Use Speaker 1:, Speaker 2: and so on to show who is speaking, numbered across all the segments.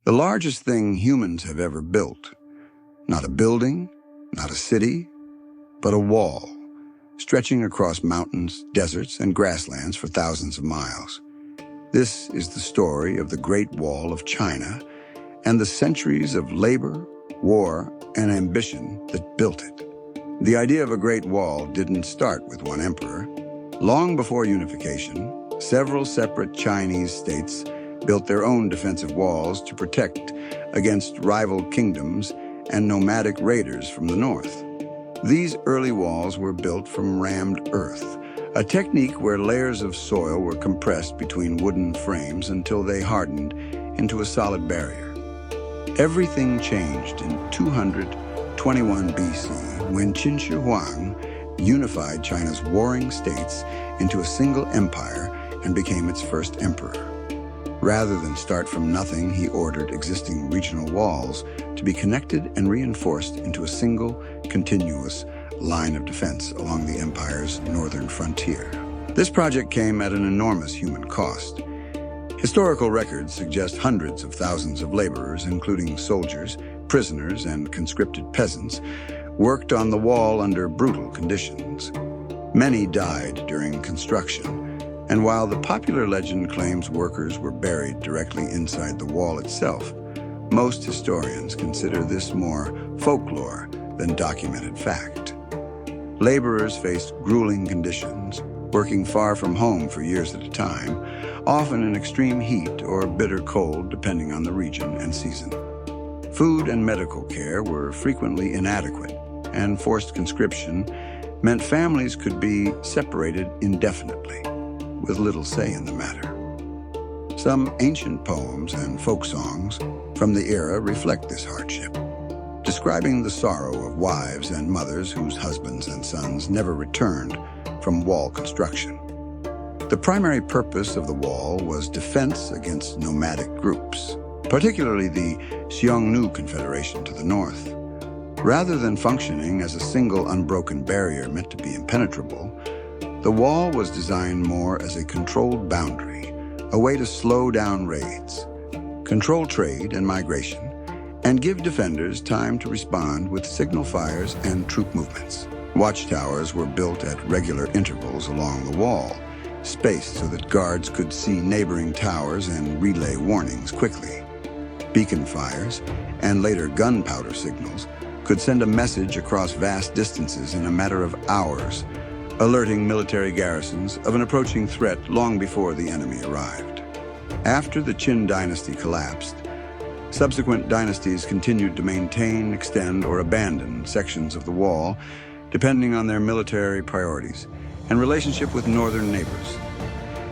Speaker 1: The largest thing humans have ever built. Not a building, not a city, but a wall, stretching across mountains, deserts, and grasslands for thousands of miles. This is the story of the Great Wall of China and the centuries of labor, war, and ambition that built it. The idea of a Great Wall didn't start with one emperor. Long before unification, several separate Chinese states built their own defensive walls to protect against rival kingdoms and nomadic raiders from the north. These early walls were built from rammed earth, a technique where layers of soil were compressed between wooden frames until they hardened into a solid barrier. Everything changed in 221 BC when Qin Shi Huang unified China's warring states into a single empire and became its first emperor. Rather than start from nothing, he ordered existing regional walls to be connected and reinforced into a single, continuous line of defense along the empire's northern frontier. This project came at an enormous human cost. Historical records suggest hundreds of thousands of laborers, including soldiers, prisoners, and conscripted peasants, worked on the wall under brutal conditions. Many died during construction, and while the popular legend claims workers were buried directly inside the wall itself, most historians consider this more folklore than documented fact. Laborers faced grueling conditions, working far from home for years at a time, often in extreme heat or bitter cold depending on the region and season. Food and medical care were frequently inadequate, and forced conscription meant families could be separated indefinitely, with little say in the matter. Some ancient poems and folk songs from the era reflect this hardship, describing the sorrow of wives and mothers whose husbands and sons never returned from wall construction. The primary purpose of the wall was defense against nomadic groups, particularly the Xiongnu Confederation to the north. Rather than functioning as a single unbroken barrier meant to be impenetrable, the wall was designed more as a controlled boundary, a way to slow down raids, control trade and migration, and give defenders time to respond with signal fires and troop movements. Watchtowers were built at regular intervals along the wall, spaced so that guards could see neighboring towers and relay warnings quickly. Beacon fires, and later gunpowder signals, could send a message across vast distances in a matter of hours, alerting military garrisons of an approaching threat long before the enemy arrived. After the Qin dynasty collapsed, subsequent dynasties continued to maintain, extend, or abandon sections of the wall, depending on their military priorities and relationship with northern neighbors.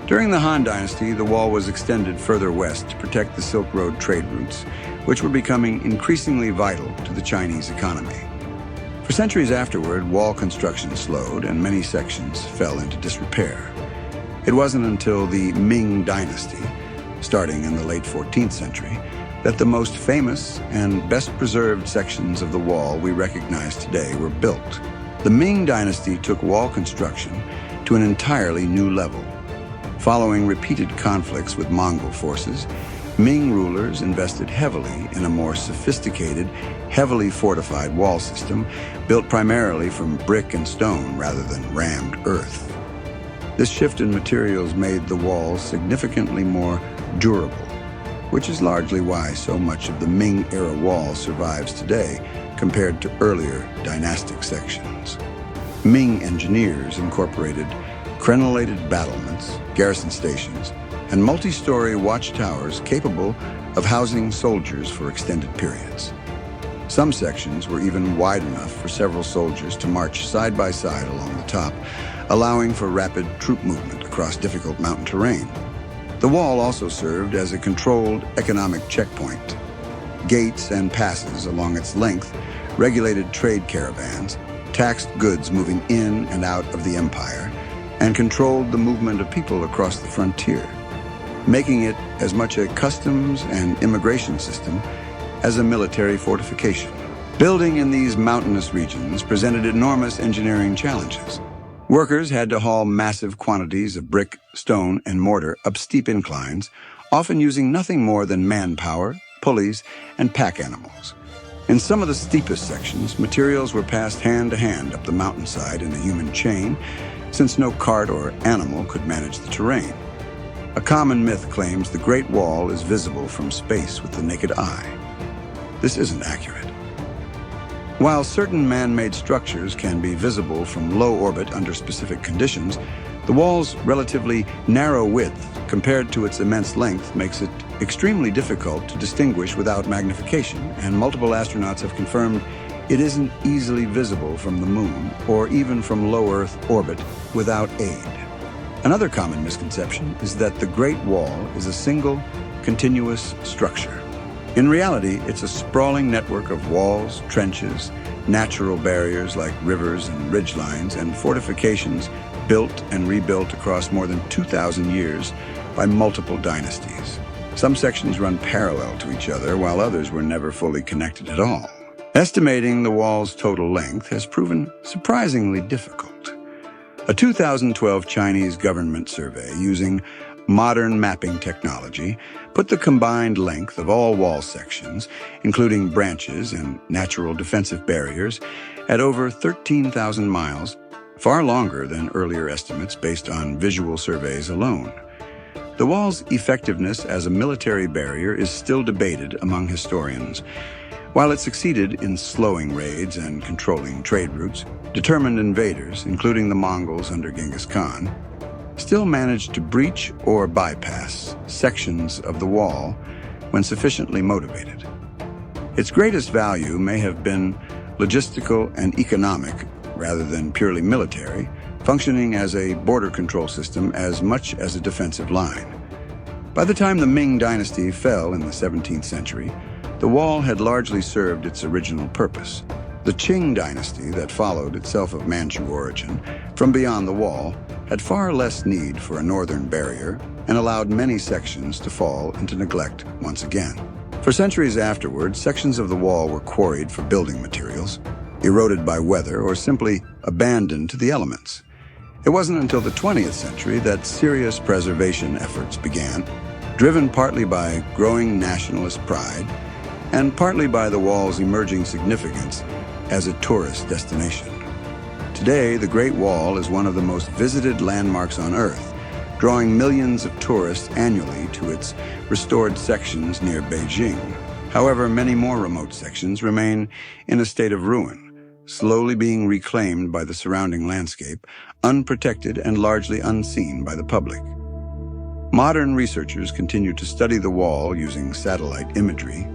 Speaker 1: During the Han Dynasty, the wall was extended further west to protect the Silk Road trade routes, which were becoming increasingly vital to the Chinese economy. For centuries afterward, wall construction slowed and many sections fell into disrepair. It wasn't until the Ming dynasty, starting in the late 14th century, that the most famous and best preserved sections of the wall we recognize today were built. The Ming dynasty took wall construction to an entirely new level. Following repeated conflicts with Mongol forces, Ming rulers invested heavily in a more sophisticated, heavily fortified wall system built primarily from brick and stone rather than rammed earth. This shift in materials made the walls significantly more durable, which is largely why so much of the Ming-era wall survives today compared to earlier dynastic sections. Ming engineers incorporated crenellated battlements, garrison stations, and multi-story watchtowers capable of housing soldiers for extended periods. Some sections were even wide enough for several soldiers to march side by side along the top, allowing for rapid troop movement across difficult mountain terrain. The wall also served as a controlled economic checkpoint. Gates and passes along its length regulated trade caravans, taxed goods moving in and out of the empire, and controlled the movement of people across the frontier, making it as much a customs and immigration system as a military fortification. Building in these mountainous regions presented enormous engineering challenges. Workers had to haul massive quantities of brick, stone, and mortar up steep inclines, often using nothing more than manpower, pulleys, and pack animals. In some of the steepest sections, materials were passed hand to hand up the mountainside in a human chain, since no cart or animal could manage the terrain. A common myth claims the Great Wall is visible from space with the naked eye. This isn't accurate. While certain man-made structures can be visible from low orbit under specific conditions, the wall's relatively narrow width compared to its immense length makes it extremely difficult to distinguish without magnification, and multiple astronauts have confirmed it isn't easily visible from the moon or even from low Earth orbit without aid. Another common misconception is that the Great Wall is a single, continuous structure. In reality, it's a sprawling network of walls, trenches, natural barriers like rivers and ridgelines, and fortifications built and rebuilt across more than 2,000 years by multiple dynasties. Some sections run parallel to each other, while others were never fully connected at all. Estimating the wall's total length has proven surprisingly difficult. A 2012 Chinese government survey using modern mapping technology put the combined length of all wall sections, including branches and natural defensive barriers, at over 13,000 miles, far longer than earlier estimates based on visual surveys alone. The wall's effectiveness as a military barrier is still debated among historians. While it succeeded in slowing raids and controlling trade routes, determined invaders, including the Mongols under Genghis Khan, still managed to breach or bypass sections of the wall when sufficiently motivated. Its greatest value may have been logistical and economic rather than purely military, functioning as a border control system as much as a defensive line. By the time the Ming dynasty fell in the 17th century, the wall had largely served its original purpose. The Qing dynasty that followed, itself of Manchu origin, from beyond the wall, had far less need for a northern barrier and allowed many sections to fall into neglect once again. For centuries afterward, sections of the wall were quarried for building materials, eroded by weather, or simply abandoned to the elements. It wasn't until the 20th century that serious preservation efforts began, driven partly by growing nationalist pride and partly by the wall's emerging significance as a tourist destination. Today, the Great Wall is one of the most visited landmarks on Earth, drawing millions of tourists annually to its restored sections near Beijing. However, many more remote sections remain in a state of ruin, slowly being reclaimed by the surrounding landscape, unprotected and largely unseen by the public. Modern researchers continue to study the wall using satellite imagery,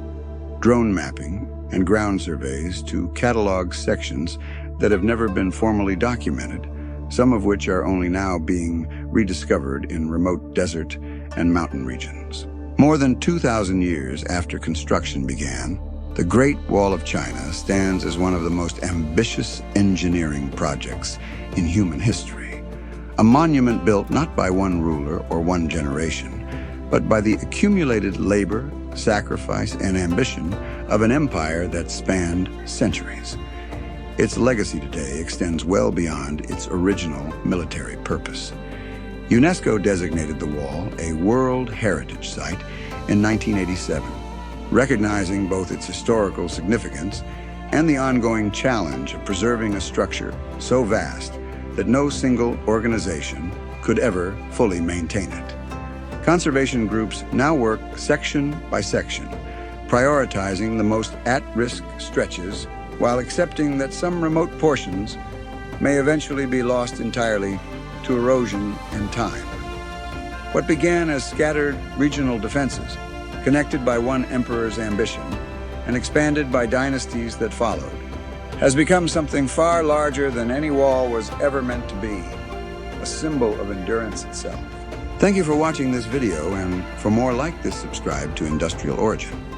Speaker 1: drone mapping, and ground surveys to catalog sections that have never been formally documented, some of which are only now being rediscovered in remote desert and mountain regions. More than 2,000 years after construction began, the Great Wall of China stands as one of the most ambitious engineering projects in human history. A monument built not by one ruler or one generation, but by the accumulated labor, sacrifice, and ambition of an empire that spanned centuries. Its legacy today extends well beyond its original military purpose. UNESCO designated the wall a World Heritage Site in 1987, recognizing both its historical significance and the ongoing challenge of preserving a structure so vast that no single organization could ever fully maintain it. Conservation groups now work section by section, prioritizing the most at-risk stretches while accepting that some remote portions may eventually be lost entirely to erosion and time. What began as scattered regional defenses, connected by one emperor's ambition and expanded by dynasties that followed, has become something far larger than any wall was ever meant to be, a symbol of endurance itself. Thank you for watching this video, and for more like this, subscribe to Industrial Origin.